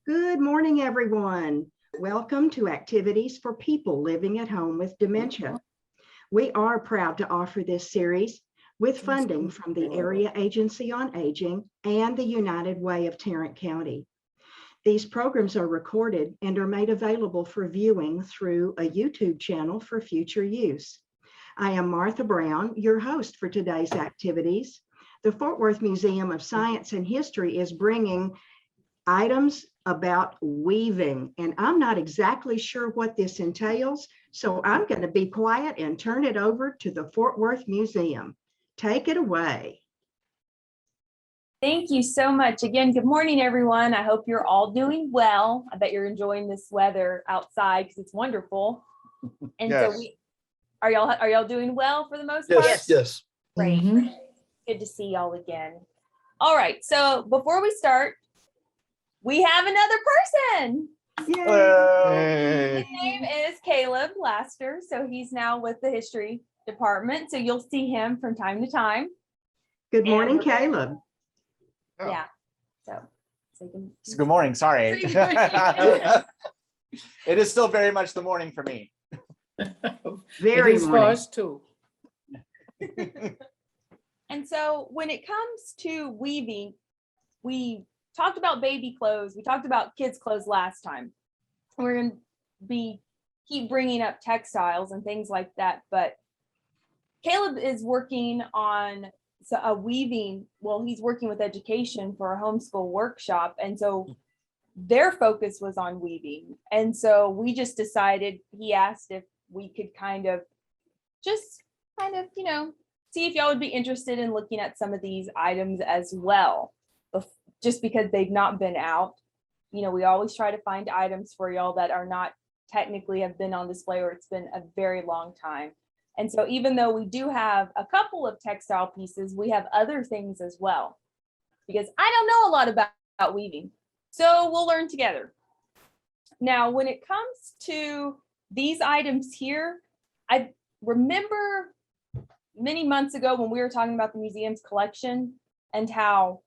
Good morning, everyone. Welcome to Activities for People Living at Home with Dementia. We are proud to offer this series with funding from the Area Agency on Aging and the United Way of Tarrant County. These programs are recorded and are made available for viewing through a YouTube channel for future use. I am Martha Brown, your host for today's activities. The Fort Worth Museum of Science and History is bringing items about weaving, and I'm not exactly sure what this entails, so I'm going to be quiet and turn it over to the Fort Worth Museum. Take it away. Thank you so much. Again, good morning, everyone. I hope you're all doing well. I bet you're enjoying this weather outside because it's wonderful. And Yes. so are y'all doing well for the most part? Yes. Great. Good to see y'all again. All right. So before we start, we have another person. Yay. His name is Caleb Laster. So he's now with the history department. So you'll see him from time to time. Good morning, Caleb. Oh. Yeah. So Good morning. Sorry. It is still very much the morning for me. Very It is for morning. us too. And so when it comes to weaving, we talked about baby clothes. We talked about kids' clothes last time. We're going to keep bringing up textiles and things like that. But Caleb is working on a weaving. Well, he's working with education for a homeschool workshop. And so their focus was on weaving. And so we just decided, he asked if we could kind of, see if y'all would be interested in looking at some of these items as well. Just because they've not been out. We always try to find items for y'all that are not technically have been on display or it's been a very long time. And so even though we do have a couple of textile pieces, we have other things as well. Because I don't know a lot about weaving. So we'll learn together. Now, when it comes to these items here, I remember many months ago when we were talking about the museum's collection and how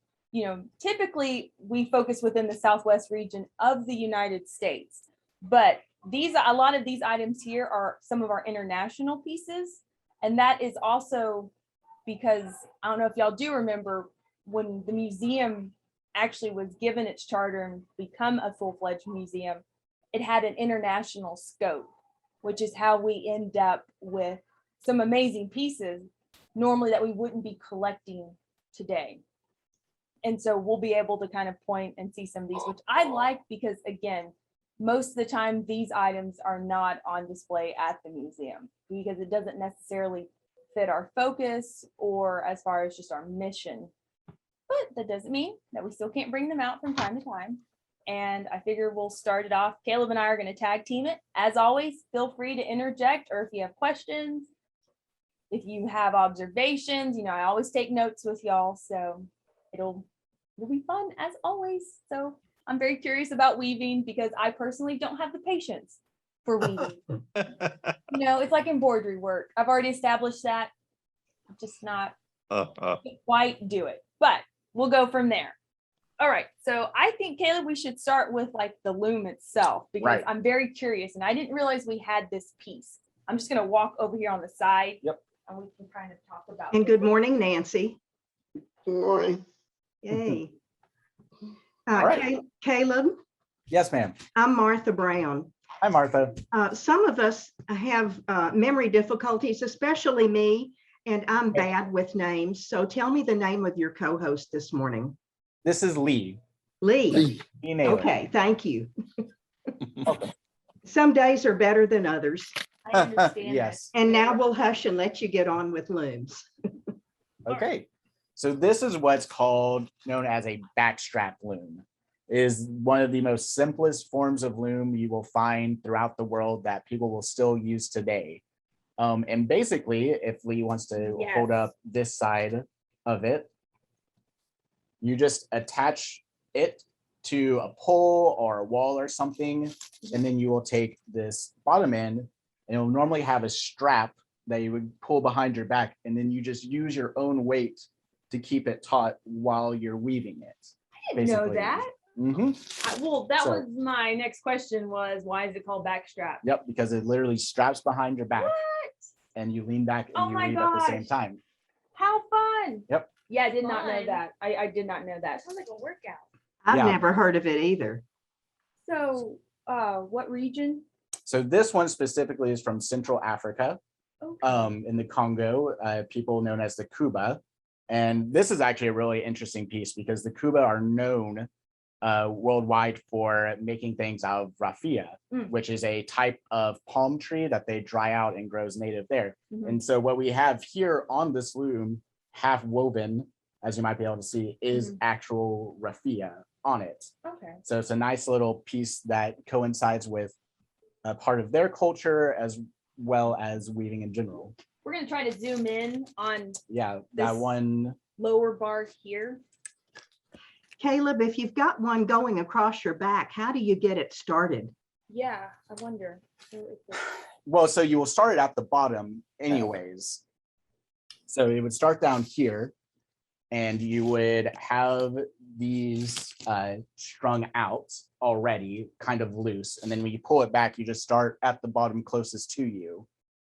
typically we focus within the Southwest region of the United States, but a lot of these items here are some of our international pieces. And that is also because I don't know if y'all do remember when the museum actually was given its charter and become a full-fledged museum, it had an international scope, which is how we end up with some amazing pieces normally that we wouldn't be collecting today. And so we'll be able to kind of point and see some of these, which I like because, again, most of the time these items are not on display at the museum because it doesn't necessarily fit our focus or as far as just our mission. But that doesn't mean that we still can't bring them out from time to time. And I figure we'll start it off. Caleb and I are going to tag team it. As always, feel free to interject or if you have questions, if you have observations, I always take notes with y'all. So it'll be fun as always. So I'm very curious about weaving because I personally don't have the patience for weaving. It's like embroidery work. I've already established that. I'm just not quite do it, but we'll go from there. All right. So I think, Caleb, we should start with like the loom itself because Right. I'm very curious and I didn't realize we had this piece. I'm just going to walk over here on the side. Yep. And we can kind of talk about And it. good morning, Nancy. Good morning. Yay. All right. Caleb, Yes, ma'am. I'm Martha Brown. Hi, Martha. Some of us have memory difficulties, especially me, and I'm bad with names. So tell me the name of your co-host this morning. This is Lee. Lee. You nailed Okay, thank you. Okay. Some days are better than others. I understand. Yes. And now we'll hush and let you get on with looms. Okay. So this is what's known as a backstrap loom. It is one of the most simplest forms of loom you will find throughout the world that people will still use today. And basically, if Lee wants to hold up this side of it, you just attach it to a pole or a wall or something, and then you will take this bottom end, and it'll normally have a strap that you would pull behind your back, and then you just use your own weight to keep it taut while you're weaving it. I didn't know that. Well, that So- was my next question was, why is it called backstrap? Yep, because it literally straps behind your back What? and you lean back and Oh you my read at the same gosh. time. How fun. Yep. Yeah, I did not know Fun. that. I did not know that. Sounds like a workout. I've Yeah. never heard of it either. So, what region? So this one specifically is from Central Africa, Okay. in the Congo, people known as the Kuba. And this is actually a really interesting piece because the Kuba are known worldwide for making things out of raffia, Mm. which is a type of palm tree that they dry out and grows native there. Mhm. And so what we have here on this loom, half woven, as you might be able to see, is actual raffia on it. Okay. So it's a nice little piece that coincides with a part of their culture as well as weaving in general. We're gonna try to zoom in on Yeah, that This- one. lower bar here. Caleb, if you've got one going across your back, how do you get it started? Yeah, I wonder. So it's Well, so you will start it at the bottom anyways. So it would start down here and you would have these strung out already, kind of loose. And then when you pull it back, you just start at the bottom closest to you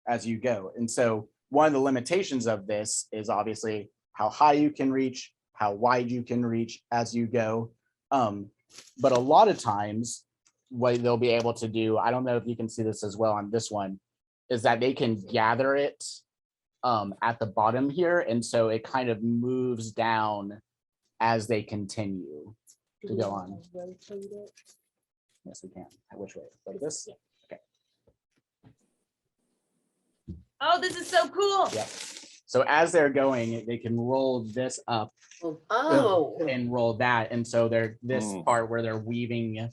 as you go. And so one of the limitations of this is obviously how high you can reach, how wide you can reach as you go. But a lot of times what they'll be able to do, I don't know if you can see this as well on this one, is that they can gather it at the bottom here. And so it kind of moves down as they continue to go on. rotate it. Yes, we can. Which way? Like this? Oh, this is so cool. Yeah. So as they're going, they can roll this up Oh, and roll that. And so they're this Mm. part where they're weaving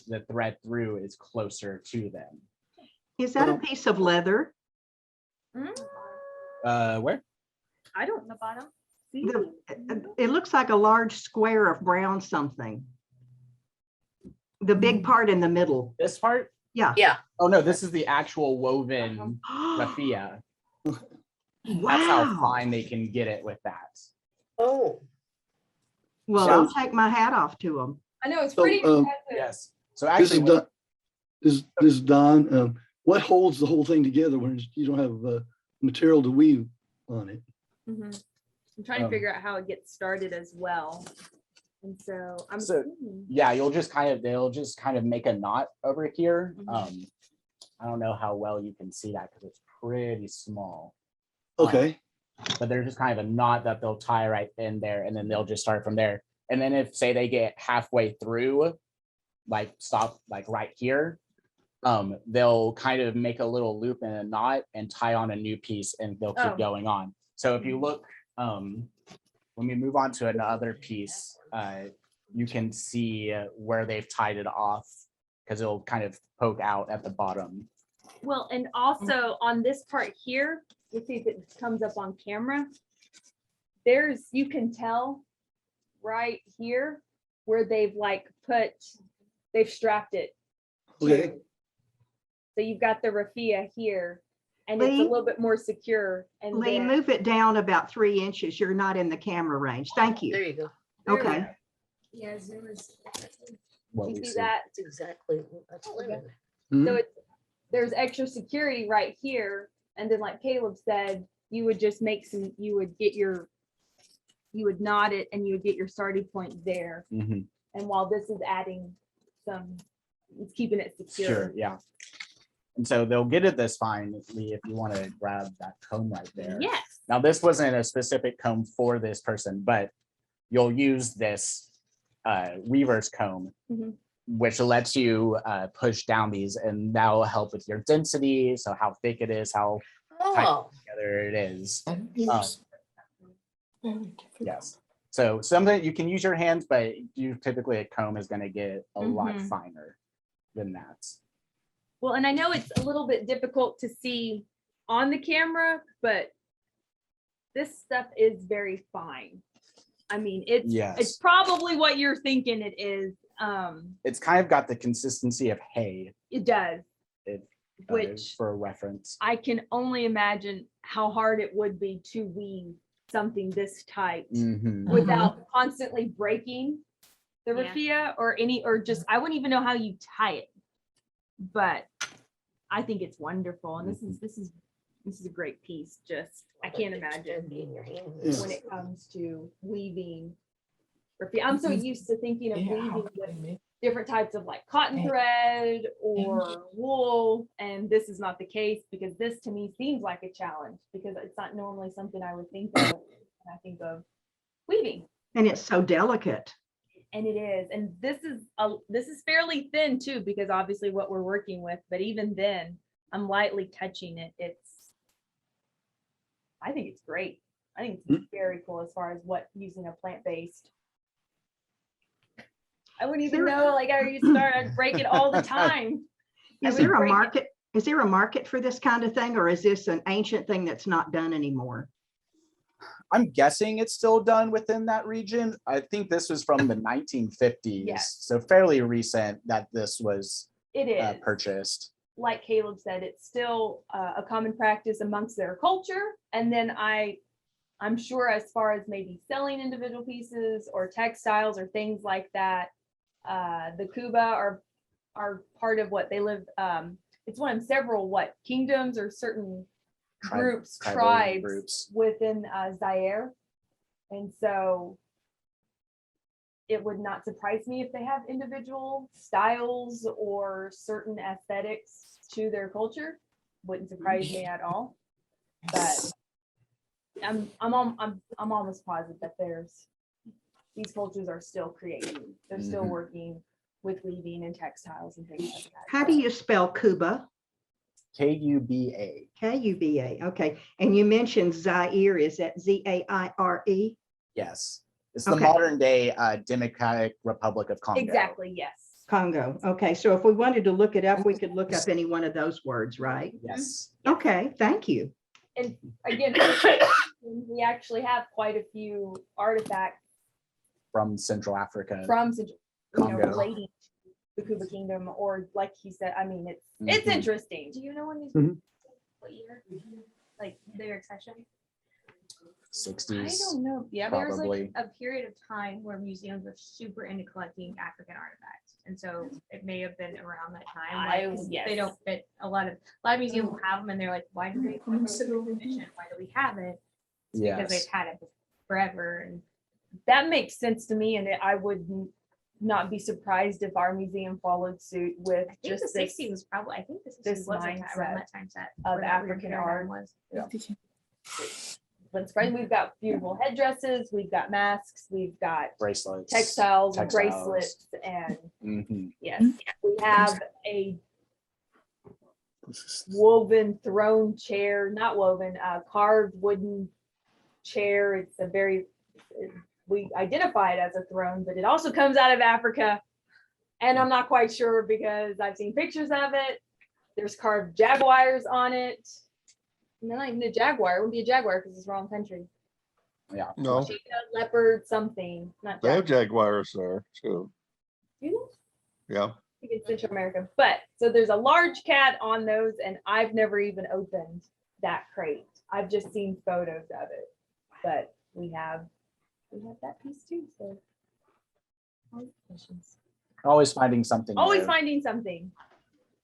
the thread through is closer to them. Is that a piece of leather? Where? I don't know bottom. See? It looks like a large square of brown something. The big part in the middle. This part? Yeah. yeah. Oh no, this is the actual woven raffia. That's how Wow. fine they can get it with that. Oh, Well, So- I'll take my hat off to them. I know it's So, pretty impressive. Yes. So This is actually, Don, this is Don. What holds the whole thing together when you don't have material to weave on it? Mhm. I'm trying to Um, figure out how it gets started as well. And so I'm So- assuming- yeah, they'll just kind of make a knot over here. Mhm. I don't know how well you can see that because it's pretty small. Okay, But there's just kind of a knot that they'll tie right in there, and then they'll just start from there. And then if say they get halfway through, like stop like right here, they'll kind of make a little loop and a knot and tie on a new piece, and they'll keep Oh. going on. So if you look, when we move on to another piece, you can see where they've tied it off because it'll kind of poke out at the bottom. Well, and also on this part here, let's see if it comes up on camera. You can tell right here where they've strapped it. okay. to. So you've got the raffia here and it's a Lee? little bit more secure. And Lee, then- move it down about 3 inches. You're not in the camera range. Thank there you. you go. There we Okay. go. Yeah, zoom is. What You we see see. that? That's exactly. That's Okay. limited. Mhm. So there's extra security right here. And then like Caleb said, you would just you would knot it and you would get your starting point there. Mhm. And while this is adding it's keeping it Sure, secure. yeah. And so they'll get it this fine, Lee, if you want to grab that comb right there. Yes. Now, this wasn't a specific comb for this person, but you'll use this weaver's comb, Mhm. which lets you push down these, and that'll help with your density, so how thick it is, how Oh, together it is. Yes. Yes. So something you can use your hands, but typically a comb is going to get a lot Mhm. finer than that. Well, and I know it's a little bit difficult to see on the camera, but this stuff is very fine. I mean, it's Yes. probably what you're thinking it is. It's kind of got the consistency of hay, It does, uh, which for reference. I can only imagine how hard it would be to weave something this tight Mhm. without constantly breaking the Yeah. raffia or just, I wouldn't even know how you tie it. But I think it's wonderful. And this is a great piece. Just, I can't imagine Be in your hand. Yeah. when it comes to weaving raffia. I'm so used to thinking of weaving with different types of like cotton thread or wool. And this is not the case, because this to me seems like a challenge, because it's not normally something I would think of when I think of weaving. And it's so delicate. And it is. And this is fairly thin too, because obviously what we're working with, but even then I'm lightly touching it. I think it's great. I think it's very cool as far as what using a plant-based. I wouldn't even know, like I used to start, I'd break it all the time. I Is would there a break it. market? Is there a market for this kind of thing, or is this an ancient thing that's not done anymore? I'm guessing it's still done within that region. I think this was from the 1950s, Yes. so fairly recent that this was It is. purchased. Like Caleb said, it's still a common practice amongst their culture. And then I'm sure as far as maybe selling individual pieces or textiles or things like that, the Kuba are part of what they live. It's one of several kingdoms or certain Tribal tribes groups. within Zaire. And so it would not surprise me if they have individual styles or certain aesthetics to their culture. Wouldn't surprise me at all. But I'm almost positive that these cultures are still creating. They're still Mhm. working with weaving and textiles and things like that. How do you spell Cuba? Kuba. Kuba. Okay. And you mentioned Zaire. Is that Zaire? Yes, it's the Okay. modern day Democratic Republic of Congo. Exactly, yes. Congo. Okay. So if we wanted to look it up, we could look up any one of those words, right? Yes. Okay. Thank you. And again, we actually have quite a few artifacts From Central Africa. from Congo. relating to the Kuba Kingdom, or like he said, I mean, it's Mhm. interesting. Do you know when these, Mhm. what year? Like their accession? I 60s. don't know. Yeah, there was probably. like a period of time where museums were super into collecting African artifacts. And so it may have been around that time. Like, 'cause Yes. they don't fit a lot of museums will have them and they're like, why do they collect this edition? Why do we have it? It's because Yes. they've had it forever. And That makes sense to me, and I would not be surprised if our museum followed suit with I think just the this 60s was probably, I think the 60s this was like mindset around that time set. of where that African paradigm art. was. Yeah. Let's spread. We've got beautiful headdresses, we've got masks, we've got Bracelets. textiles, Textiles. bracelets, and Mhm. yes, we have a woven throne chair, not woven, carved wooden chair. It's a very, we identify it as a throne, but it also comes out of Africa. And I'm not quite sure because I've seen pictures of it. There's carved jaguars on it. And they're not even a jaguar. It wouldn't be a jaguar because it's wrong country. Yeah. No, Cheetah, leopard, something. Not they have jaguar. jaguars there too. Do they? Yeah. I think it's Central America. But so there's a large cat on those, and I've never even opened that crate. I've just seen photos of it. But we have that piece too. So always questions. Always finding something. Always new. finding something.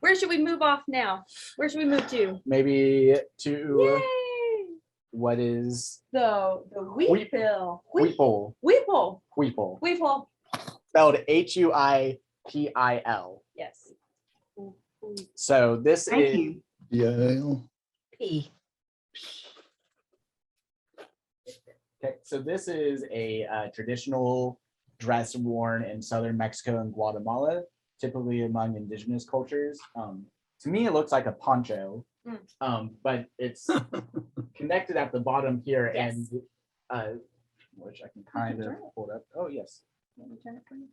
Where should we move off now? Where should we move to? Maybe to Yay! what is The wheat bill. Huipil. Weeple. Huipil. Weeple. Spelled Huipil. Yes. So this Thank is you. Yeah. P. okay, so this is a traditional dress worn in southern Mexico and Guatemala, typically among indigenous cultures. To me, it looks like a poncho, but it's connected at the bottom here, Yes. and which I can kind of turn it. hold up. Oh yes. Let me turn it for you.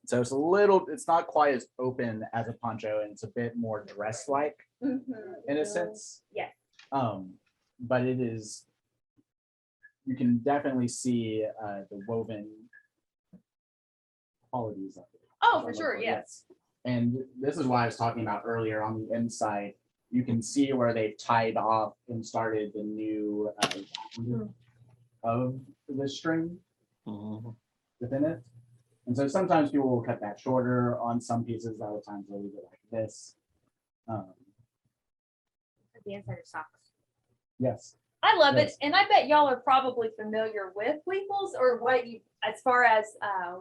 So it's a little, it's not quite as open as a poncho, and it's a bit more dress-like in a sense. Yes. But it is, you can definitely see the woven qualities of it. Oh, for sure. Yes. And this is why I was talking about earlier on the inside. You can see where they've tied off and started the new of the string Mhm. within it. And so sometimes people will cut that shorter on some pieces, other times they'll leave it like this. The inside of socks. Yes. I love it, Yes. and I bet y'all are probably familiar with weeples, or what you, as far as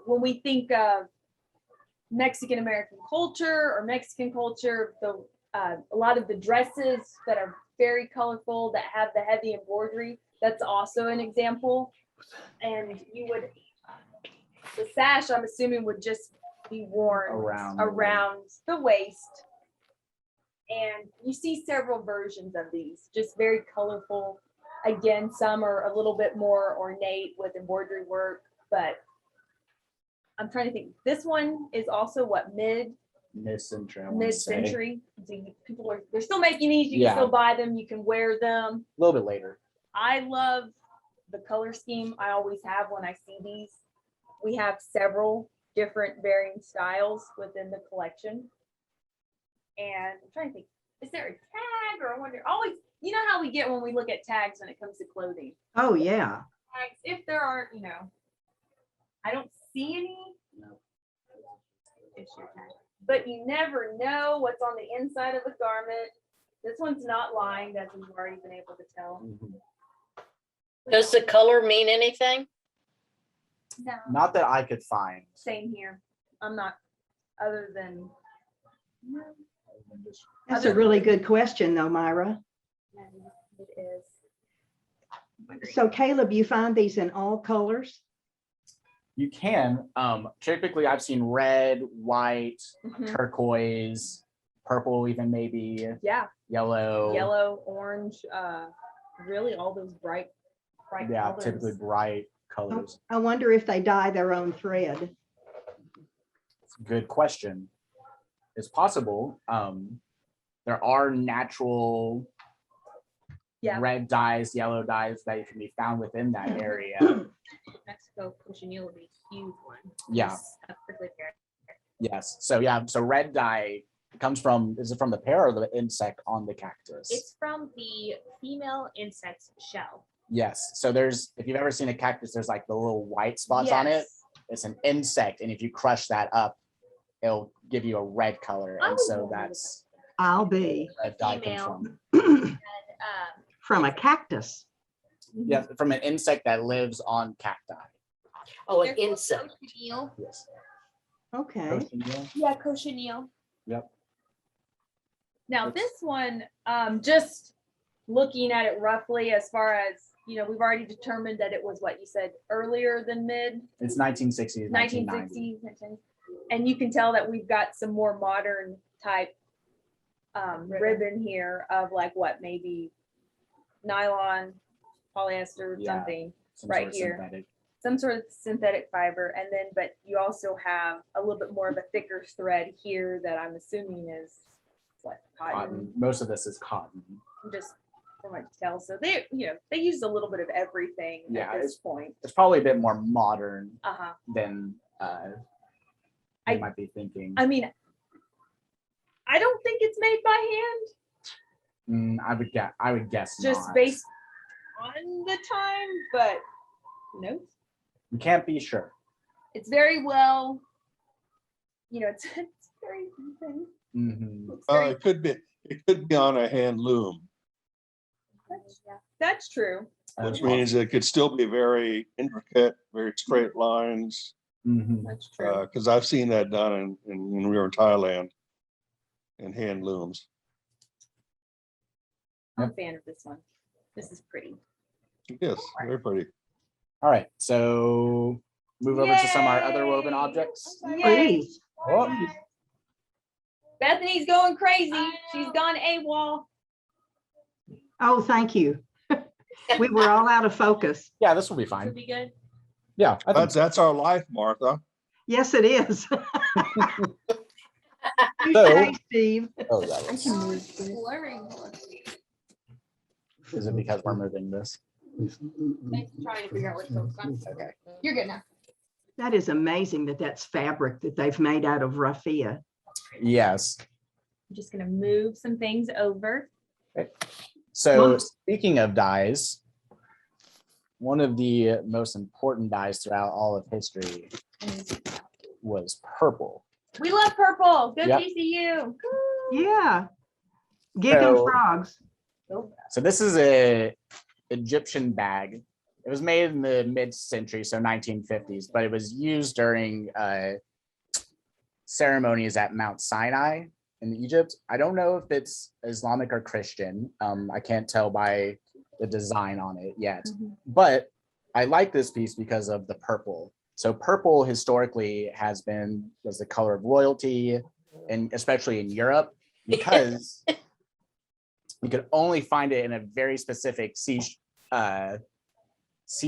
when we think of Mexican American culture or Mexican culture, a lot of the dresses that are very colorful that have the heavy embroidery. That's also an example. And you would, the sash, I'm assuming, would just be worn around the waist. And you see several versions of these, just very colorful. Again, some are a little bit more ornate with embroidery work, but I'm trying to think. This one is also what, Mid-century. mid-century. People are, they're still making these. You Yeah. can still buy them. You can wear them. A little bit later. I love the color scheme. I always have when I see these. We have several different varying styles within the collection. And I'm trying to think, is there a tag, or I wonder, always, you know how we get when we look at tags when it comes to clothing? Oh, yeah. Tags, if there are, I don't see any. No. It's your tag. But you never know what's on the inside of the garment. This one's not lined, as we've already been able to tell. Does the color mean anything? No. Not that I could find. Same here. I'm not, other than. That's a really good question, though, Myra. It is. So Caleb, you find these in all colors? You can. Typically I've seen red, white, Mhm. turquoise, purple, even maybe Yeah, yellow. yellow, orange, really all those bright Yeah, colors. typically bright colors. I wonder if they dye their own thread. Good question. It's possible. There are natural Yeah. red dyes, yellow dyes that can be found within that area. Mexico cochineal would be a huge one. Yeah. It's a prickly pear. Yes. So yeah. So red dye comes from, is it from the pear or the insect on the cactus? It's from the female insect's shell. Yes. So there's, if you've ever seen a cactus, there's like the little white spots on it. Yes. It's an insect, and if you crush that up, it'll give you a red color. I And was so wondering that's I'll be where red dye comes Female. from. And from a cactus. Yeah, from an insect that lives on cacti. Oh, they're an called insect. cochineal. Yes. Okay. Cochineal. Yeah, cochineal. Yep. Now this one, just looking at it roughly, as far as, we've already determined that it was what you said earlier than mid It's 1960s, 1990s. 1960s. And you can tell that we've got some more modern type ribbon here of like what, maybe nylon, polyester, Yeah. something, Some right sort of here. synthetic. some sort of synthetic fiber. And then, but you also have a little bit more of a thicker thread here that I'm assuming is what, cotton, Cotton. Most of this is cotton. just from what I can tell. So they, they used a little bit of everything Yeah, at this point. It's probably a bit more modern Uh-huh. than I- you might be thinking. I mean, I don't think it's made by hand, I would guess just not. based on the time, but no, You can't be sure. it's very well, it's very, Mhm. it's very It could be on a hand loom, that's true. which means it could still be very intricate, very straight lines. Mhm. That's true. Because I've seen that done when we were in Thailand in hand looms. I'm a fan of this one. This is pretty. Yes, very pretty. All right, so move over to some of our other woven Yay! objects. Yay. Please. Oh, Bethany's going crazy. She's gone AWOL. Oh, thank you. We were all out of focus. yeah, this will be Would fine. be good. Yeah, I think That's our life, Martha. Yes, it is. So- Touche, Steve. oh, that was, It's blurring. is it because we're moving this? Trying to figure out which one's on. Okay. You're good now. That is amazing that that's fabric that they've made out of raffia. Yes. I'm just gonna move some things over. So Wow. speaking of dyes, one of the most important dyes throughout all of history was purple. We love purple. Good Yep. TCU. Yeah. Giggum So- frogs. So this is a Egyptian bag. It was made in the mid-century, so 1950s, but it was used during ceremonies at Mount Sinai in Egypt. I don't know if it's Islamic or Christian. I can't tell by the design on it yet, but I like this piece because of the purple. So purple historically was the color of royalty, and especially in Europe, because you could only find it in a very specific sea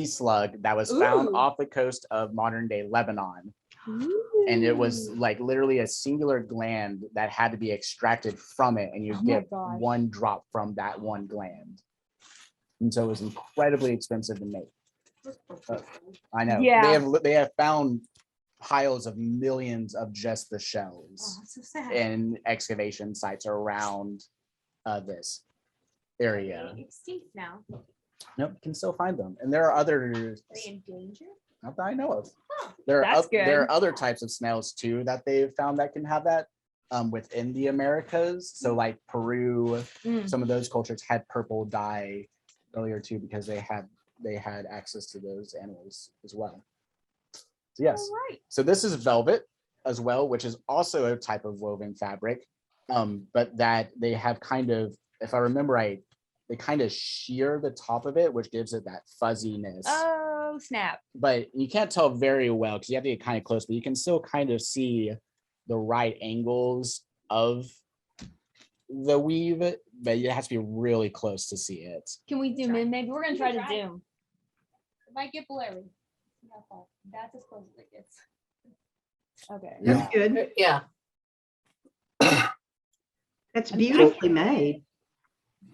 slug that was found Ooh. off the coast of modern day Lebanon. And it was like literally a singular gland that had to be extracted from it, and you Oh my get gosh. one drop from that one gland. And so it was incredibly expensive to make. I know. Yeah. They have found piles of millions of just the shells Oh, so sad. in excavation sites around this area. Extinct now. Nope, you can still find them. And there are other, Are they in danger? not that I know of. Oh, There That's are good. other types of snails too that they've found that can have that within the Americas. So like Peru, Mm. some of those cultures had purple dye earlier too, because they had access to those animals as well. So yes. All right. So this is velvet as well, which is also a type of woven fabric, but that they have kind of, if I remember right, they kind of shear the top of it, which gives it that fuzziness. Oh, snap. But you can't tell very well because you have to get kind of close, but you can still kind of see the right angles of the weave, but it has to be really close to see it. Can we zoom in? Maybe we're going to try to Try. zoom. It might get blurry. That's as close as it gets. Okay. That's good. Yeah, That's beautifully made.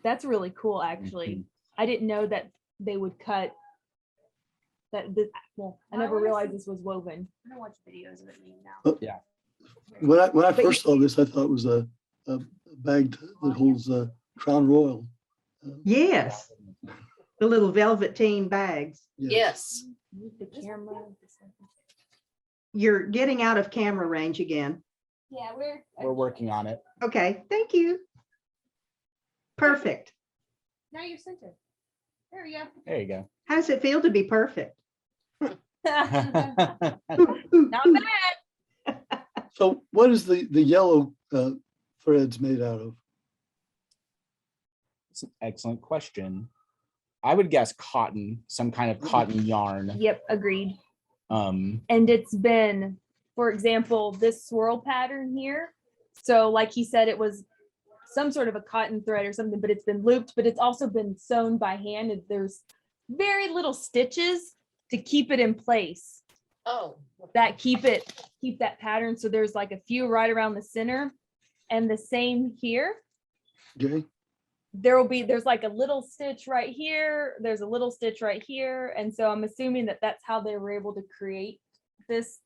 That's really cool, actually. I didn't know that they would cut that. Well, I I never wanna realized see- this was woven. I'm gonna watch videos of it made now. Oh. Yeah. When I But first saw this, I thought it was a bag that holds Crown Royal. Yes. The little velveteen bags. yes. The camera. You're getting out of camera range again. Yeah, We're working on it. Okay, thank you. Perfect. now you're centered. There we go. There you go. How does it feel to be perfect? Not bad. So what is the yellow threads made out of? It's an excellent question. I would guess cotton, some kind of cotton yarn. Yep, agreed. Um, And it's been, for example, this swirl pattern here. So like he said, it was some sort of a cotton thread or something, but it's been looped, but it's also been sewn by hand. And there's very little stitches to keep it in place Oh, that keep that pattern. So there's like a few right around the center, and the same here. Okay, There's like a little stitch right here. There's a little stitch right here. And so I'm assuming that that's how they were able to create this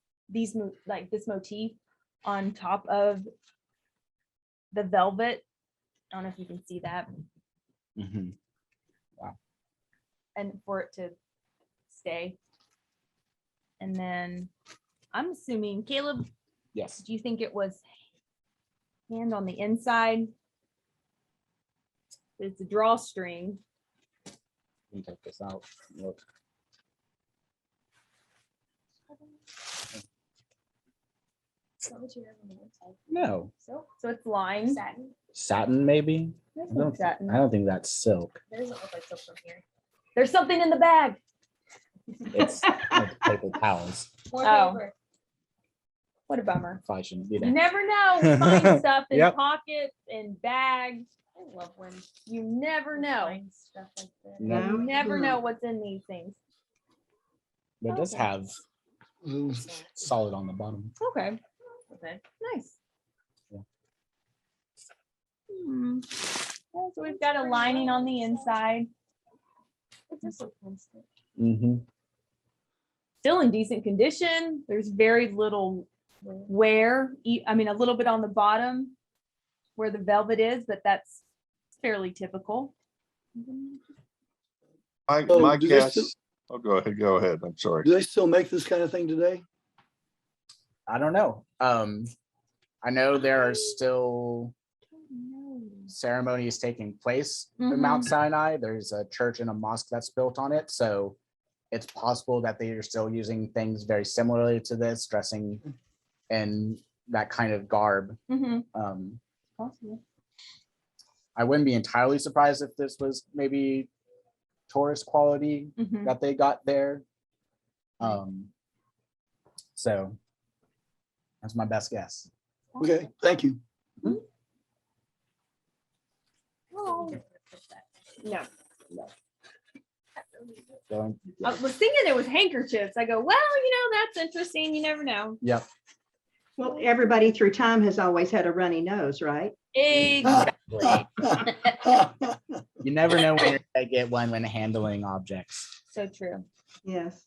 motif on top of the velvet. I don't know if you can see that. mhm. And for it to stay. And then I'm assuming, Caleb, Yes. do you think it was hand on the inside? It's a drawstring. Let me take this out. Look. So what you have on the inside? No. So it's lined. Satin. Satin, maybe? There's I no don't, satin. I don't think that's silk. That doesn't look like silk from here. There's something in the bag. It's like paper towels. More Oh. paper. What a bummer. Probably shouldn't be You there. never know. We find stuff in Yep. pockets and bags. I love when You never we know. find stuff like that. No. You No, never no. know what's in these things. But it does Okay. have those- solid on the bottom. Okay, Okay. nice. Yeah. Yeah, so we've got a lining on the inside. It does look constant. Mm-hmm. Still in decent condition. There's very little wear. I mean, a little bit on the bottom where the velvet is, but that's fairly typical. My Oh, my do they guess, still- oh, go ahead, I'm sorry. Do they still make this kind of thing today? I don't know. I know there are still ceremonies taking place in Mount Sinai. There's a church and a mosque that's built on it. So it's possible that they are still using things very similarly to this, dressing in that kind of garb. Possible. I wouldn't be entirely surprised if this was maybe tourist quality that they got there. So that's my best guess. Okay, thank you. Oh. No. So, I was thinking it was handkerchiefs. I go, well, that's interesting. You never know. yep. Well, everybody through time has always had a runny nose, right? Exactly. You never know when you're gonna get one when handling objects. So true. Yes.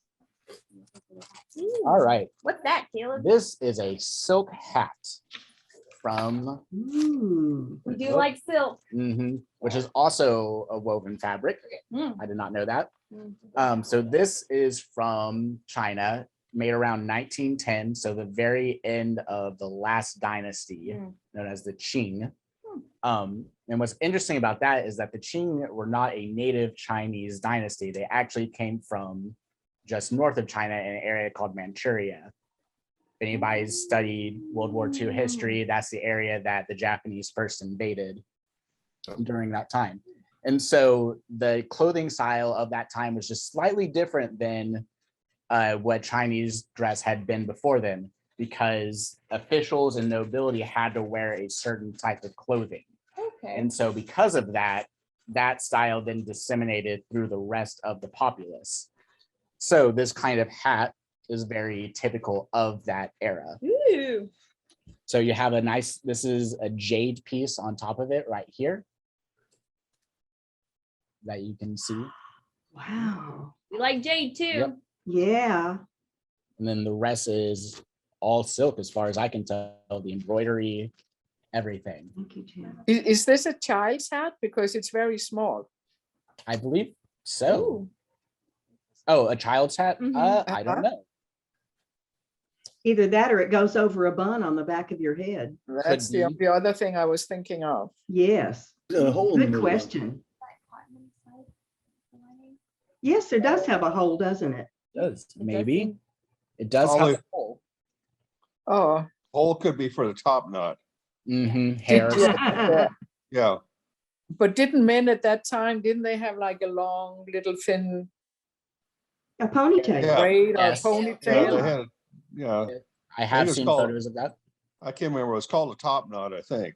All right. What's that, Caleb? This is a silk hat from, Ooh. We do like silk. which is also a woven fabric. I did not know that. So this is from China, made around 1910. So the very end of the last dynasty known as the Qing. And what's interesting about that is that the Qing were not a native Chinese dynasty. They actually came from just north of China in an area called Manchuria. If anybody's studied World War II history, that's the area that the Japanese first invaded during that time. And so the clothing style of that time was just slightly different than what Chinese dress had been before then, because officials and nobility had to wear a certain type of clothing. Okay. And so because of that, that style then disseminated through the rest of the populace. So this kind of hat is very typical of that era. Ooh. So you have a nice, this is a jade piece on top of it right here that you can see. Wow. We like jade too. Yep. Yeah. And then the rest is all silk as far as I can tell, the embroidery, everything. Thank you, Jim. Is this a child's hat? Because it's very small. I believe so. Ooh. Oh, a child's hat? Mhm. I don't know. Either that or it goes over a bun on the back of your head. That's be. the other thing I was thinking of. Yes. Got a hole in the Good middle of it. question. Yes, it does have a hole, doesn't it? Maybe. It does have Probably. a hole. Oh, Hole could be for the top knot. Hair. Yeah, but didn't men at that time, didn't they have like a long little thin A ponytail. Yeah. braid or Yes. yeah, ponytail? they had, yeah, I have it's seen called- photos of that. I can't remember, it was called a top knot, I think.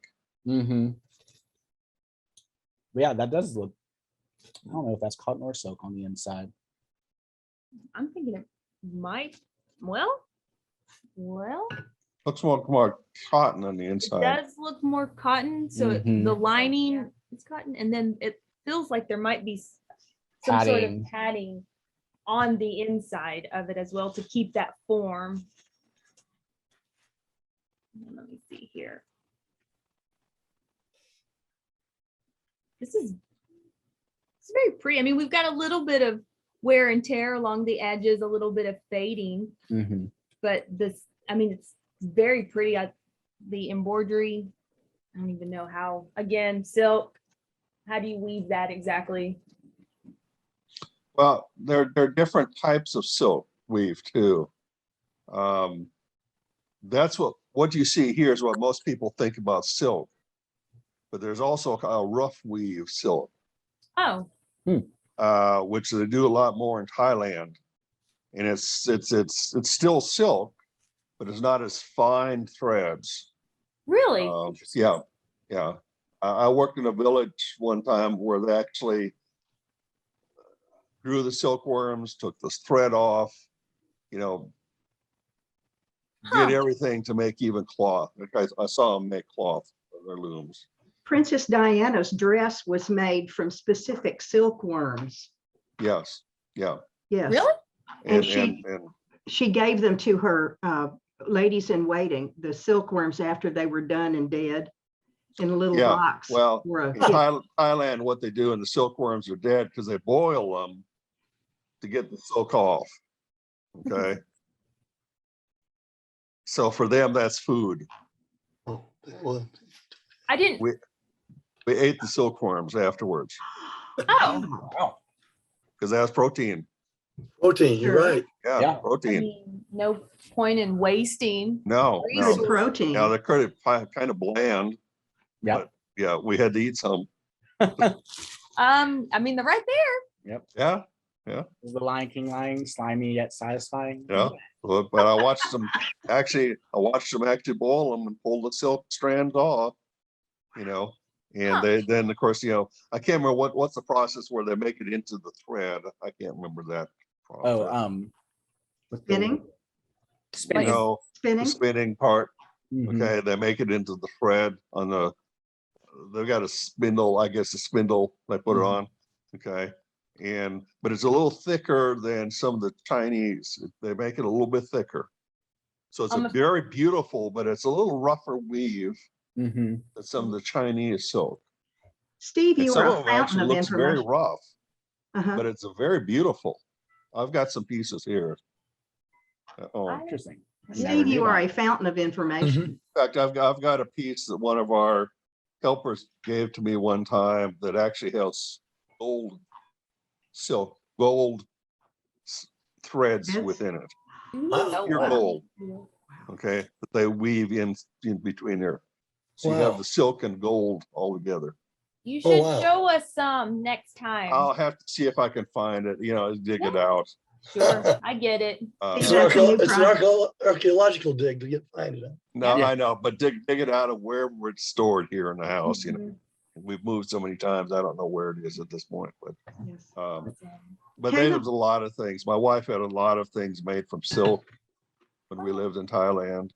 Yeah, that does look, I don't know if that's cotton or silk on the inside. I'm thinking it might, well, Looks more cotton on the it inside. does look more cotton. So Mhm. the lining is cotton, and then it feels like there might be some sort of Padding. padding on the inside of it as well to keep that form. And let me see here. This is it's very pretty. I mean, we've got a little bit of wear and tear along the edges, a little bit of fading, but this, I mean, it's very pretty. The embroidery, I don't even know how, again, silk, how do you weave that exactly? Well, there are different types of silk weave too. That's what you see here is what most people think about silk. But there's also a rough weave silk, Oh, which they do a lot more in Thailand. And it's still silk, but it's not as fine threads. really? Yeah. I worked in a village one time where they actually grew the silkworms, took the thread off, did everything to make even cloth. I saw them make cloth of their looms. Princess Diana's dress was made from specific silkworms. Yes, yeah. Yes. Really? And And she gave them to her ladies in waiting, the silkworms, after they were done and dead, in a little yeah, box. well, for a in gift. Thailand, what they do, and the silkworms are dead because they boil them to get the silk off. Okay. So for them, that's food. Oh, well, I didn't, We ate the silkworms afterwards oh, because that's protein. protein, you're Sure. right. Yeah, Yeah. I protein. mean, no point in wasting. No, Good no. protein. Now they're kind of bland. Yeah. But yeah, we had to eat some. I mean, they're right there. Yeah, Is the Lion King lying, slimy yet satisfying? yeah. But I watched them actually boil them and pull the silk strands off, you know. And then of course, you know, I can't remember what's the process where they make it into the thread. I can't remember that. Oh, process. with the Spinning, spinning. No, the spinning. spinning part. Mhm. Okay, they make it into the thread on the. They've got a spindle, I guess, a spindle they put it Mhm. on. Okay, but it's a little thicker than some of the Chinese. They make it a little bit thicker, so it's I'm a a- very beautiful, but it's a little rougher weave Mhm. than some of the Chinese silk. Steve, And you some are of a them fountain actually of looks very information. rough, Uh-huh. but it's a very beautiful. I've got some pieces here. Oh, in Interesting. I Steve, never knew you are that. a fountain of information. fact, I've got a piece that one of our helpers gave to me one time that actually has gold threads Yes. within it. Oh, Pure wow. gold. Okay, that they weave in between there. So you Wow. have the silk and gold all together. You Oh, should wow. show us some next time. I'll have to see if I can find it, you know, dig it out. Sure, I get it. It's Yeah, an, that's a new it's an project. archaeological dig to find it. No, Yeah. I know, but dig it out of wherever it's stored here in the house, you know. Mhm. We've moved so many times, I don't know where it is at this point, but Yes. but Caleb- there's a lot of things. My wife had a lot of things made from silk when we lived in Thailand,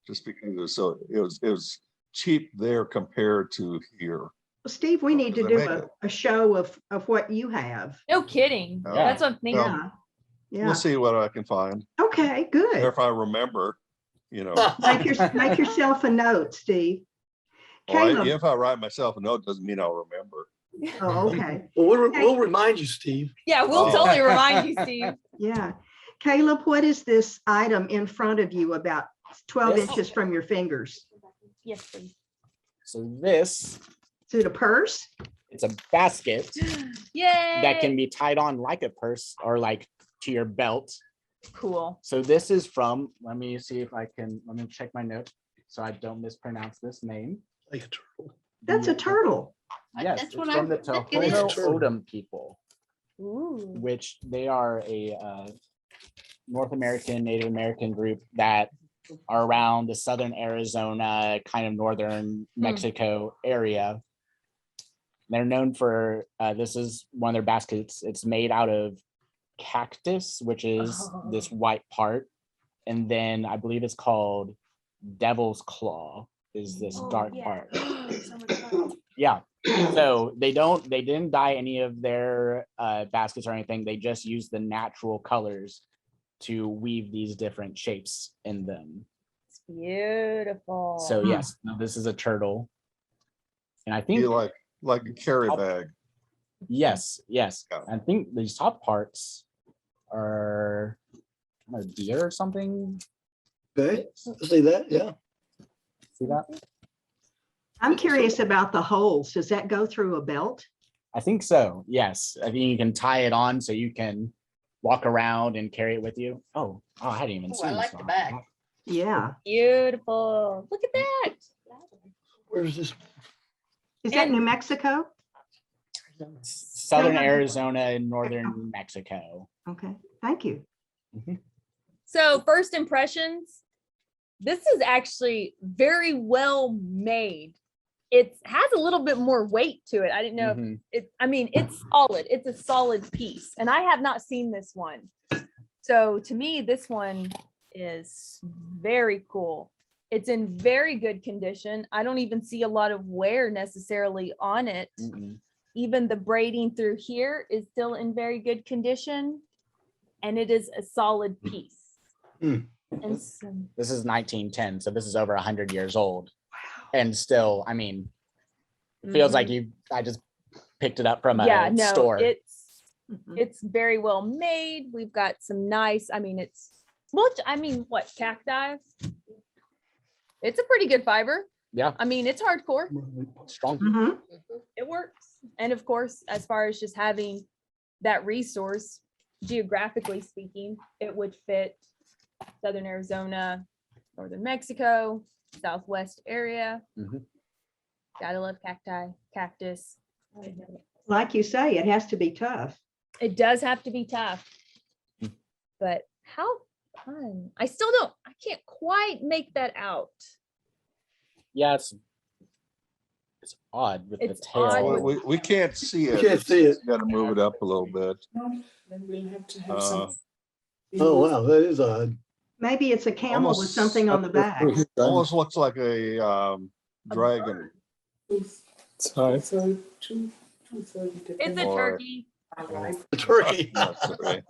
just because it was cheap there compared to here. Steve, we need to They do make it. a show of what you have. No kidding. Yeah. That's what I'm thinking. Yeah. Yeah. We'll see what I can find, Okay, or good. if I remember, you know. Make yourself a note, Steve. Well, Caleb. if I write myself a note, doesn't mean I'll remember. Oh, okay. Well, we'll remind you, Steve. Yeah, we'll Oh. totally remind you, Steve. Yeah. Caleb, what is this item in front of you about 12 This- inches from your fingers? Yes, please. So this, Is it a purse? it's a basket Yay. that can be tied on like a purse or like to your belt. Cool. So this is from, let me see if I can, let me check my notes so I don't mispronounce this name. Like a turtle. That's a turtle. Yes, That's it's what from I the think it is. Tohono O'odham people, Ooh. which they are a North American, Native American group that are around the southern Arizona, kind of northern Mexico area. They're known for, this is one of their baskets. It's made out of cactus, which is this white part. And then I believe it's called devil's claw is this dark part. Yeah. So they didn't dye any of their baskets or anything. They just use the natural colors to weave these different shapes in them. It's beautiful. So yes, this is a turtle. And I think Be like a carry bag. yes. Yeah. I think these top parts are a deer or something. Okay, I see that, yeah. See that? I'm curious about the holes. Does that go through a belt? I think so. Yes. I think you can tie it on so you can walk around and carry it with you. Oh, I hadn't even Oh, seen I this like the one. back. Yeah. Beautiful. Look at that. Where's this? Is that And- New Mexico? Southern Arizona and northern New Mexico. Okay, thank you. So first impressions, this is actually very well made. It has a little bit more weight to it. I didn't know Mhm. if I mean, it's solid. It's a solid piece. And I have not seen this one. So to me, this one is very cool. It's in very good condition. I don't even see a lot of wear necessarily on it. Mm-mm. Even the braiding through here is still in very good condition. And it is a solid piece. Mm. And so, This is 1910, so this is over 100 years old. And still, I mean, feels like I just picked it up from a store. It's very well made. We've got some nice, I mean, what cacti? It's a pretty good fiber. Yeah, I mean, it's hardcore. strong. Mhm. It works. And of course, as far as just having that resource, geographically speaking, it would fit Southern Arizona, Northern Mexico, Southwest area. Mhm. Gotta love cacti, cactus. Like you say, it has to be tough. It does have to be tough. Mm. But how fun. I can't quite make that out. Yeah, it's odd with It's the tail. odd with- We can't see it. Can't see it. Got to move it up a little bit. Then we'll have to have Uh, some. Oh, wow, that is odd. Maybe it's a camel with Almost something on the back. Almost looks like a dragon. So 2:30. It's a Or- turkey. The turkey. Not so big.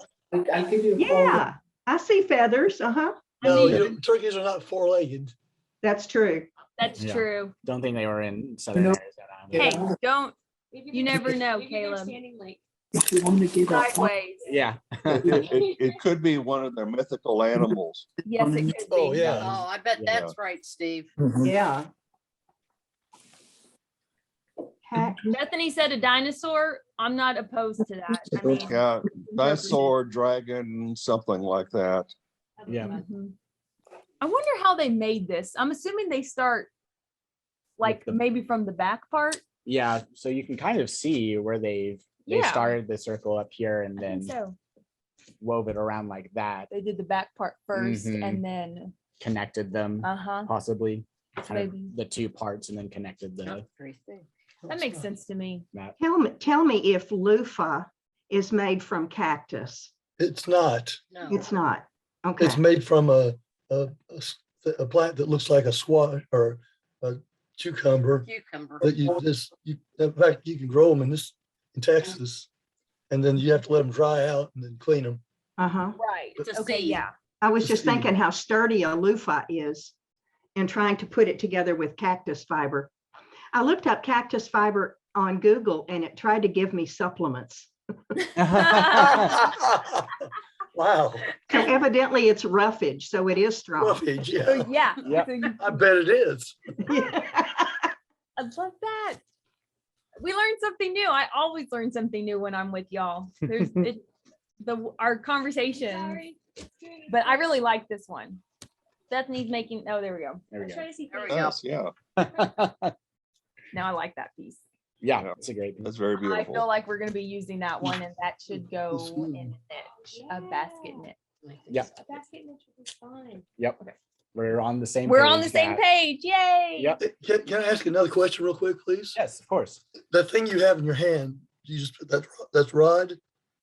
I'll give you a call. Yeah, I see feathers. Uh-huh. No, mean- turkeys are not four-legged. That's true. That's Yeah. true. Don't think they were in Southern No. Arizona. Hey, Yeah. don't, Maybe you they're- never know, maybe they're Caleb. standing like If you want to get up. Sideways. Yeah. It could be one of their mythical animals. Yes, it could be. Oh, yeah. Oh, I bet Yeah. that's right, Steve. Mhm. Yeah. Bethany said a dinosaur. I'm not opposed to that. I mean, Yeah, dinosaur, dragon, something like that. Yeah. mhm. I wonder how they made this. I'm assuming they start like the- maybe from the back part. Yeah, so you can kind of see where they Yeah. started the circle up here and I think then so. wove it around like that, They did the back part 1st Mhm. and then, connected them possibly, kind of maybe. the two parts and then connected the That makes sense to me. map. Tell me if loofah is made from cactus. It's not. No. It's not. Okay. It's made from a plant that looks like a squash or a cucumber Cucumber. that in fact, you can grow them in Texas. And then you have to let them dry out and then clean them. Uh-huh. Right. It's a Okay, seed. yeah. I was The just seed. thinking how sturdy a loofah is and trying to put it together with cactus fiber. I looked up cactus fiber on Google and it tried to give me supplements. Wow, So evidently it's roughage, so it is strong. roughage, So, yeah. yeah. Yep. So you- I bet it is. I love that. We learned something new. I always learn something new when I'm with y'all. There's our conversation, Sorry. It's doing its but I best. really like this one. Bethany's making, oh, there we go. There I we was go. trying to see. There we things. go. Yes, yeah, Now I like that piece. Yeah, Yeah. it's a great. that's very I feel beautiful. like we're gonna be using that one and that should go This in one. a niche, a basket niche. Yeah. A basket niche would be fine. Yep. We're on the same. We're on the page, same Matt. page. Yay. Yep. Can I ask another question real quick, please? Yes, of course. That thing you have in your hand, you just put that's rod,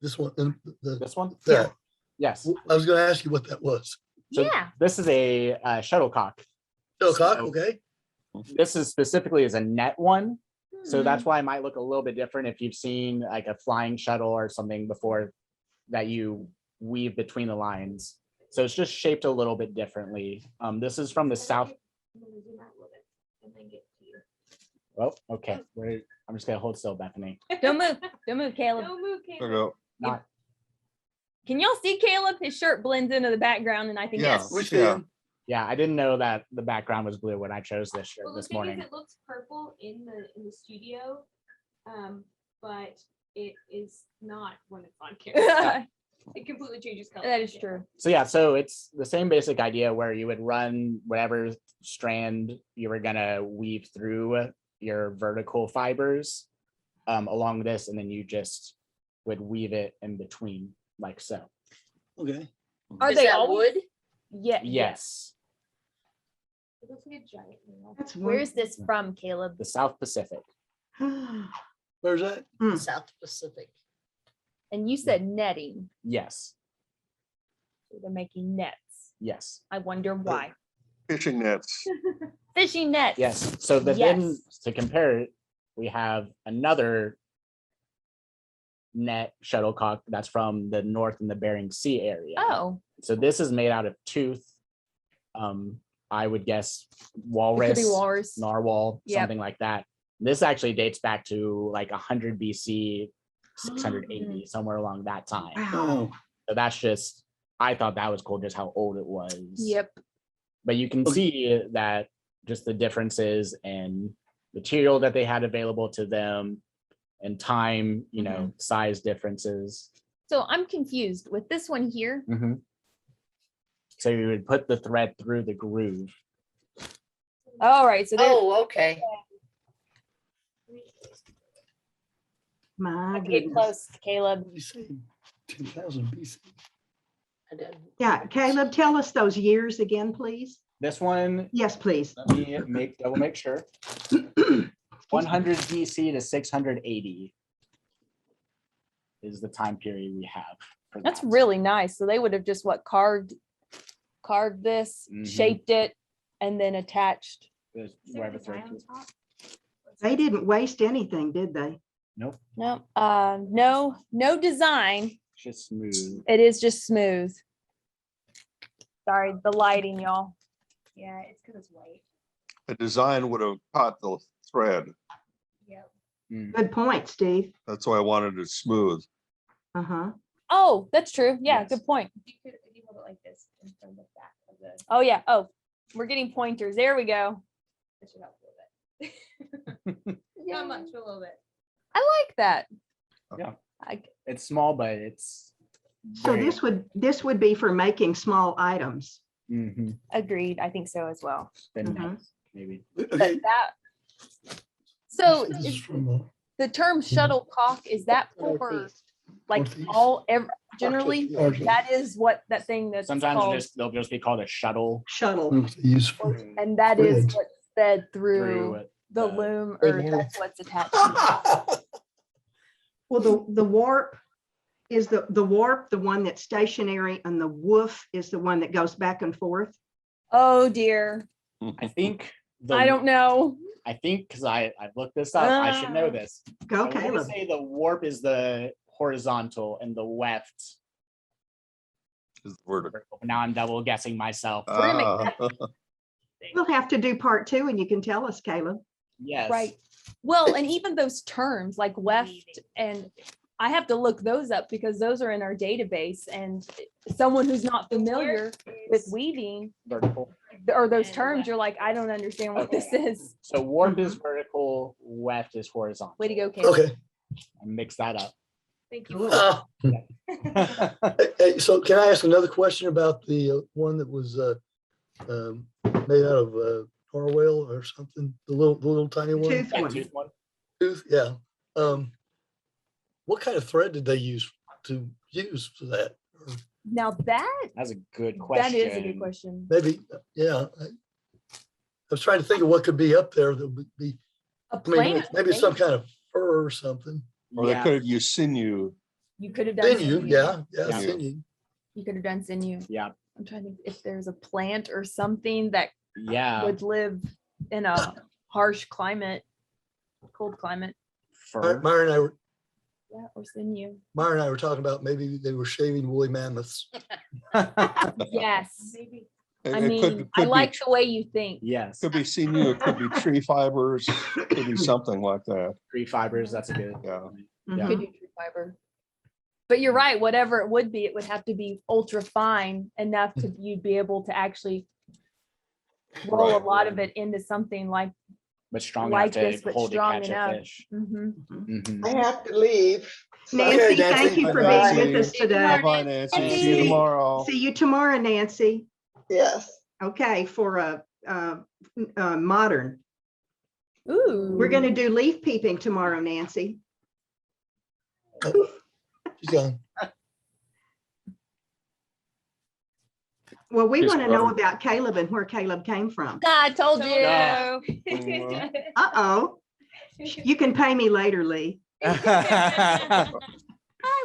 this one, and This one. that. Yes. I was gonna ask you what that was. So Yeah. This is a shuttlecock. Shuttlecock, So- okay? This is specifically as a net one. So Hmm. that's why it might look a little bit different if you've seen like a flying shuttle or something before that you weave between the lines. So it's just shaped a little bit differently. This is from the south. I'm gonna zoom out a little bit and then get to you. Oh, okay. I'm just gonna hold still, Bethany. Don't move. Don't move, Caleb. Don't move, There Caleb. you go. Not Can y'all see Caleb? His shirt blends into the background and I think Yeah. that's We see Yeah. him. Yeah, I didn't know that the background was blue when I chose this shirt Well, the this thing morning. is, it looks purple in the studio, but it is not when it's on camera. It completely changes color. that is true. So yeah, so it's the same basic idea where you would run whatever strand you were gonna weave through your vertical fibers along this, and then you just would weave it in between like so. Okay. Are Is they that all wood? Yeah. Yes, It looks like a giant wheel. That's Where's this from, Caleb? the South Pacific. wonderful. Where's that? South Pacific. And you said netting. Yes, So they're making nets. yes, I wonder why. Fishing nets. Fishing nets. yes. So then Yes. to compare it, we have another net shuttlecock that's from the North in the Bering Sea area. Oh, So this is made out of tooth. I would guess it could walrus, be walrus. narwhal, Yep. something like that. This actually dates back to like 100 BC, 680, somewhere along that time. Wow. Oh, So that's just, I thought that was cool, just how old it was. Yep. But you can Okay. see that just the differences in material that they had available to them and time, size differences. So I'm confused with this one here. So you would put the thread through the groove. All right, so there's Oh, okay. My okay, goodness. close, Caleb. You say 2000 BC. I didn't. Yeah, Caleb, tell us those years again, please. This one, Yes, please. let me double make sure. 100 BC to 680 is the time period we have. For That's that. really nice. So they would have just carved this, Mhm. shaped it, and then attached. There's wherever thread goes. They didn't waste anything, did they? Nope, No design. just smooth. It is just smooth. Sorry, the lighting, y'all. Yeah, it's because it's white. The design would have caught the thread. Yep. Good point, Steve. That's why I wanted it smooth. Uh-huh. Oh, that's true. Yeah, Yes. good point. You could, if you hold it like this in from the back of the. Oh, yeah. Oh, we're getting pointers. There we go. That should help a little bit. Not much, but a little bit. I like that. Yeah. I, It's small, but it's. So this would be for making small items. agreed. I think so as well. Mhm. Maybe. But Okay, that. So this is is from, the term shuttlecock, is that for Northeast. like Northeast. generally? Architect. That is what that thing that's Sometimes called, they'll just be called a shuttle Shuttle. Useful. and that is thread. what's fed through through the the loom, thread or handle. that's what's attached to it. Well, the warp is the warp, the one that's stationary, and the woof is the one that goes back and forth. Oh dear. I think. I don't know. I think because I've looked this up, I should know this. Go, I want to Caleb. say the warp is the horizontal and the weft. Is vertical. Now I'm double guessing myself. Ah, We'll have to do part 2 and you can tell us, Caleb. Yes. Right. Well, and even those terms like weft, and I have to look those up because those are in our database, and someone who's not familiar with weaving Vertical. or those terms, you're like, I don't understand what this is. So warp is vertical, weft is horizontal. Way to go, Caleb. Okay. I mixed that up. Thank you. Hey, so can I ask another question about the one that was made out of narwhal or something? The little tiny one? Tooth That one. tooth one? Tooth, yeah. What kind of thread did they use for that? Or Now that That's a good question. that is a good question. maybe, yeah. I was trying to think of what could be up there that would be, A I mean, plant. maybe some kind of fur or something. or they Yeah. could have used sinew. You could have done Sinew, yeah, Yeah. sinew. You could have done sinew. Yeah. I'm trying to think if there's a plant or something that Yeah. would live in a harsh climate, cold climate. Fur. Yeah, or sinew. Myra and I were talking about maybe they were shaving woolly mammoths. Yes. Maybe. I It mean, could I be- like the way you think. Yes. Could be sinew, it could be tree fibers, could be something like that. Tree fibers, that's a good. Yeah. Mm-hmm. Could do tree fiber. But you're right, whatever it would be, it would have to be ultra fine enough to you'd be able to actually roll a Right. lot of it into something like, But strong Like enough this, to but hold to strong catch enough. a fish. mhm. Mhm. I have to leave. Nancy, Okay, thank Nancy. you for Bye, being with Nancy. us today. Bye, Nancy. See you Nancy. tomorrow. See you tomorrow, Nancy. Yes. Okay, for a modern. Ooh. We're going to do leaf peeping tomorrow, Nancy. She's gone. Well, we Just want to know better. about Caleb and where Caleb came from. I told you. Yeah. Uh-oh. You can pay me later, Lee. I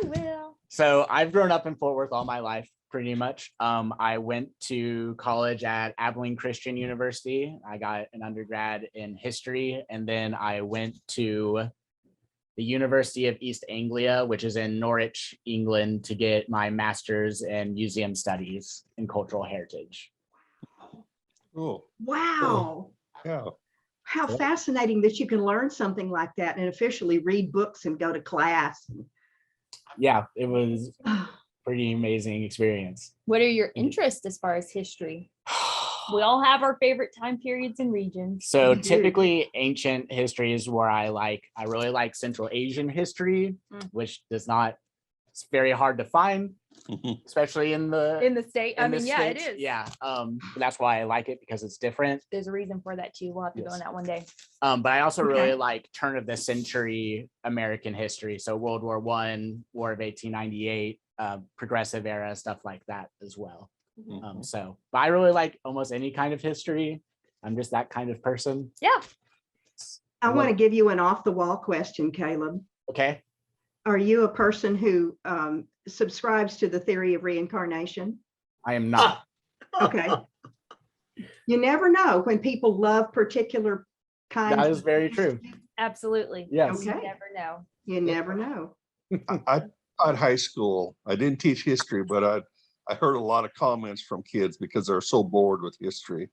will. So I've grown up in Fort Worth all my life, pretty much. I went to college at Abilene Christian University. I got an undergrad in history, and then I went to the University of East Anglia, which is in Norwich, England, to get my master's in museum studies and cultural heritage. Cool. Wow. Yeah. How fascinating that you can learn something like that and officially read books and go to class. Yeah, it was pretty amazing experience. What are your interests as far as history? We all have our favorite time periods and regions. So You do. typically ancient history is where I really like Central Asian history, which does not, it's very hard to find, especially in the State. I in the mean, yeah, it States. is. Yeah. That's why I like it, because it's different. There's a reason for that too. We'll have to go Yes. on that one day. But I also Okay. really like turn of the century American history. So World War I, War of 1898, progressive era, stuff like that as well. But I really like almost any kind of history. I'm just that kind of person. Yeah. I want to give you an off the wall question, Caleb. Okay. Are you a person who subscribes to the theory of reincarnation? I am not. Okay. You never know when people love particular kinds. That is of very things. true. Absolutely. Yes. Okay. You never know. You never know. I taught high school. I didn't teach history, but I heard a lot of comments from kids because they're so bored with history.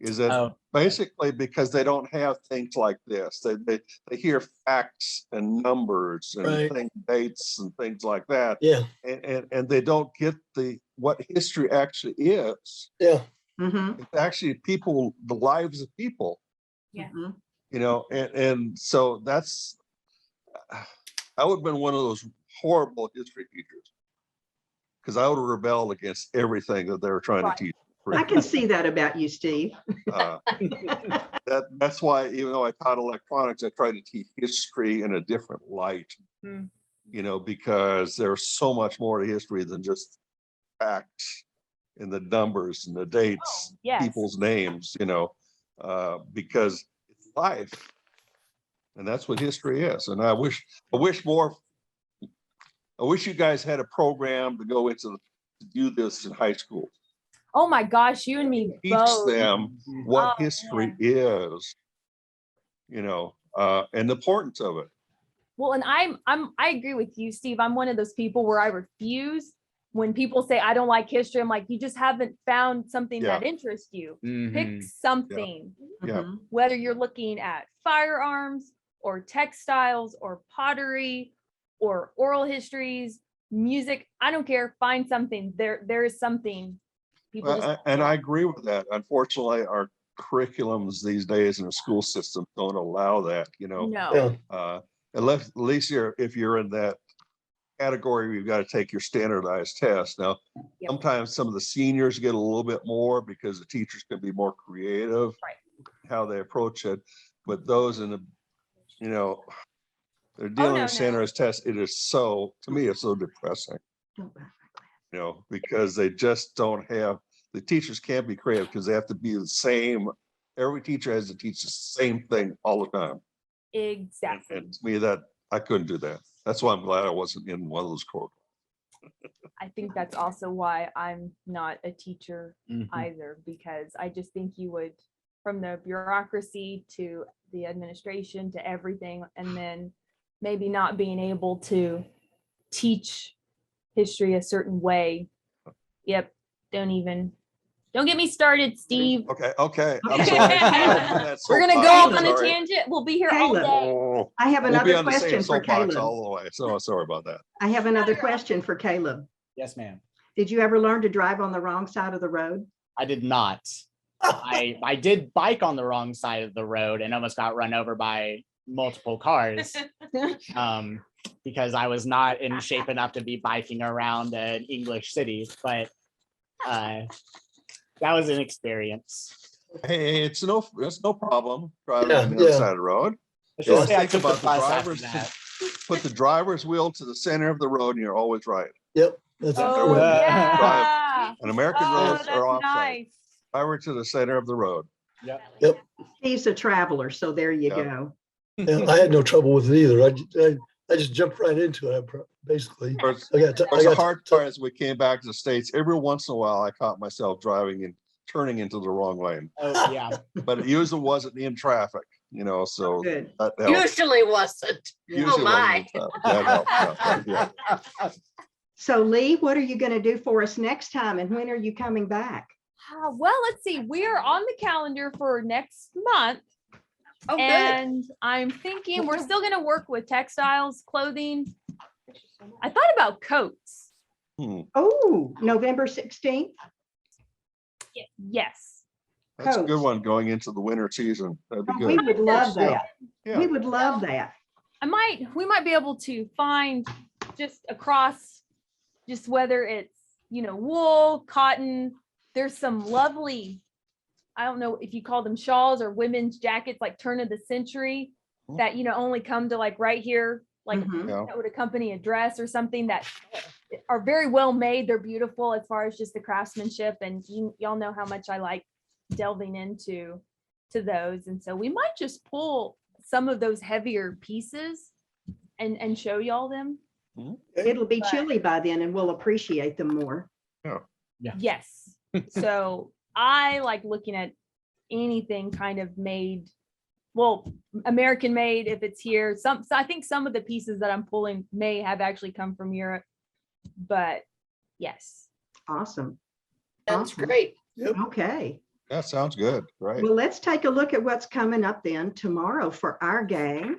Is that Oh. basically because they don't have things like this? They hear facts and numbers and Right. dates and things like that, Yeah, and they don't get what history actually is. yeah. Mhm. It's actually people, the lives of people. Yeah. Mhm. You know, and so that's, I would have been one of those horrible history teachers, because I would have rebelled against everything that they were trying Right. to teach. I can see that about you, Steve. That's why, even though I taught electronics, I tried to teach history in a different light. Hmm. You know, because there's so much more to history than just facts and the numbers and the dates, yes. people's names, you know, because it's life. And that's what history is. And I wish you guys had a program to go into to do this in high school. Oh my gosh, you and me Teach both. them what Oh, history is, you know, and the importance of it. Well, and I agree with you, Steve. I'm one of those people where I refuse when people say I don't like history. I'm like, you just haven't found something Yeah. that interests you. Mhm. Pick something, Yeah. Mhm. whether you're looking at firearms or textiles or pottery or oral histories, music. I don't care. Find something. There is something. People just And I agree with that. Unfortunately, our curriculums these days in the school system don't allow that, you know. no. Yeah. At least if you're in that category, you've got to take your standardized test. Now, Yep. sometimes some of the seniors get a little bit more because the teachers can be more creative, Right. how they approach it. But those in the, you know, they're dealing no, with standardized tests. It is so, to me, it's so depressing, Don't laugh. you know, because they just don't have, the teachers can't be creative because they have to be the same. Every teacher has to teach the same thing all the time. Exactly. And to me, that I couldn't do that. That's why I'm glad I wasn't in one of those core. I think that's also why I'm not a teacher Mhm. either, because I just think you would, from the bureaucracy to the administration to everything, and then maybe not being able to teach history a certain way. Yep. Don't get me started, Steve. Okay. I'm Okay. sorry. That's We're gonna soapbox. go off I'm on a sorry. tangent. We'll be here all Caleb. day. Oh, I have we'll be another on the same question for soapbox Caleb. all the way. So sorry about that. I have another question for Caleb. Yes, ma'am. Did you ever learn to drive on the wrong side of the road? I did not. I did bike on the wrong side of the road and almost got run over by multiple cars, because I was not in shape enough to be biking around an English city. But that was an experience. Hey, it's no problem driving Yeah, on the other yeah. side of the road. Let's Yeah, just say I think took the about the bus after drivers. that. Put the driver's wheel to the center of the road and you're always right. Yep. That's Oh, Drive. yeah. And American Oh, roads that's are offside. nice. Driver to the center of the road. Yep. He's a traveler, so there you Yeah. go. Yeah, I had no trouble with it either. I just jumped right into it, basically. Of course, I got the hard part is we came back to the States. Every once in a while, I caught myself driving and turning into the wrong lane, Oh, yeah. but it usually wasn't in traffic, you know, so Good. that helped. Usually wasn't. Usually my. wasn't in traffic. That helped. Yeah. So Lee, what are you going to do for us next time, and when are you coming back? Well, let's see. We are on the calendar for next month. Oh, good. And I'm thinking we're still going to work with textiles, clothing. I thought about coats. Oh, November 16th? Yes. That's a good Coach. one going into the winter season. That'd be Oh, we good. would love that. Yeah. We would love that. We might be able to find just across, just whether it's, wool, cotton, there's some lovely, I don't know if you call them shawls or women's jackets, like turn of the century that, only come to like right here, like Mhm. Yeah. that would accompany a dress or something that are very well made. They're beautiful as far as just the craftsmanship, and y'all know how much I like delving into those. And so we might just pull some of those heavier pieces and show y'all them. It'll be chilly by then and we'll appreciate them more. Yes. So I like looking at anything kind of made, well, American made if it's here. So I think some of the pieces that I'm pulling may have actually come from Europe, but yes. Awesome. Sounds Awesome. great. Okay. That sounds good. Right. Well, let's take a look at what's coming up then tomorrow for our gang.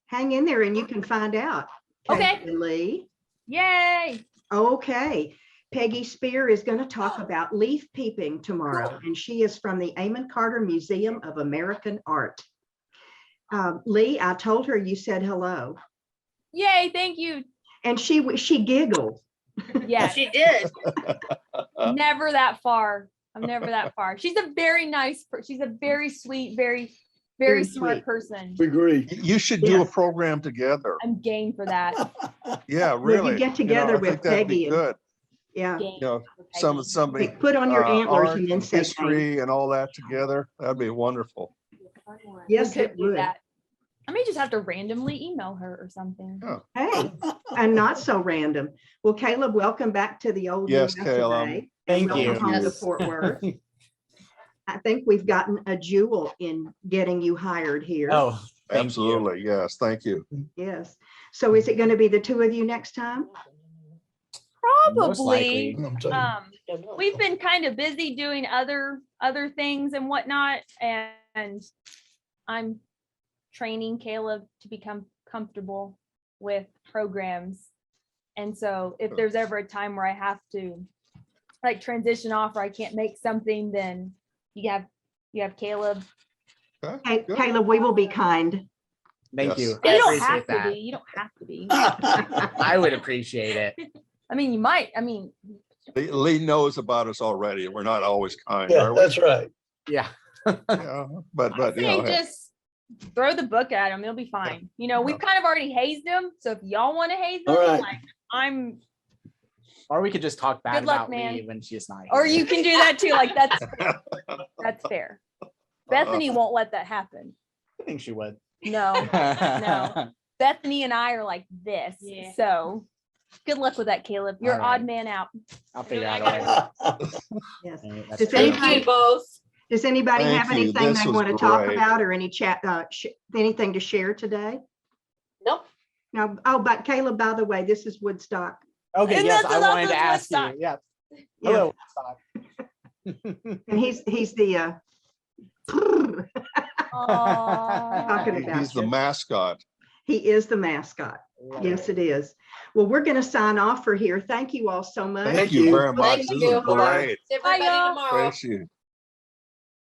Hang in there and you can find out. Okay. Kate and Lee. Yay. Okay. Peggy Spear is going to talk about leaf peeping tomorrow, and she is from the Amon Carter Museum of American Art. Lee, I told her you said hello, Yay. Thank you. and she giggled. Yes. She did. Never that far. I'm never that far. She's a very nice, she's a very sweet, very Very smart sweet. person. We agree. You should do a Yes. program together. I'm game for that. Yeah, Well, really. you get together I with think that'd be Peggy and- good. Yeah. Game You know, for Peggy. somebody Put on your antlers art and then say, history and all that together. That'd be wonderful. yes, We could it do would. that. I may just have to randomly email her or something. Yeah. Hey, and not so random. Well, Caleb, welcome back to the old Yes, USA, Caleb. and Thank welcome you. home to Yes. Fort Worth. I think we've gotten a jewel in getting you hired here. Oh, thank you. Absolutely. Yes. Thank you. Yes. So is it going to be the two of you next time? Most Probably. likely. I'm telling you. We've been kind of busy doing other things and whatnot, and I'm training Caleb to become comfortable with programs. And so if there's ever a time where I have to like transition off or I can't make something, then you have Caleb. Okay, Hey, good. Caleb, we will be kind. Thank Yes. you. You I don't appreciate have to that. be. You don't have to be. I would appreciate it. I mean, you might. I mean, Lee knows about us already. We're not always kind, Yeah, are we? that's right. Yeah. Yeah, but you saying know, hey, just throw the book at him. He'll be fine. We've kind of already hazed him. So if y'all want to haze him, All right. like I'm, Or we could just talk bad Good luck, about man. Lee when she's not here. or you can do that too. Like that's fair. Bethany won't let that happen. I think she would. No, no. Bethany and I are like this. Yeah. So good luck with that, Caleb. You're All right. odd man out. I'll figure out a way. Yes. That's Does true. anybody- Thank you both. Does anybody Thank have you. anything This they was want to talk great. about or any chat, anything to share today? Nope. No. Oh, but Caleb, by the way, this is Woodstock. Okay, And yes, this I is wanted also to ask Woodstock. you. Yeah. Yeah. Hello. Woodstock. And he's the talking Aww. about he's the you. mascot. He is the mascot. Yes, it is. Well, we're going to sign off for here. Thank you all so much. Thank Thank you you. very much. Thank This you. is great. See everybody y'all. tomorrow. Appreciate it.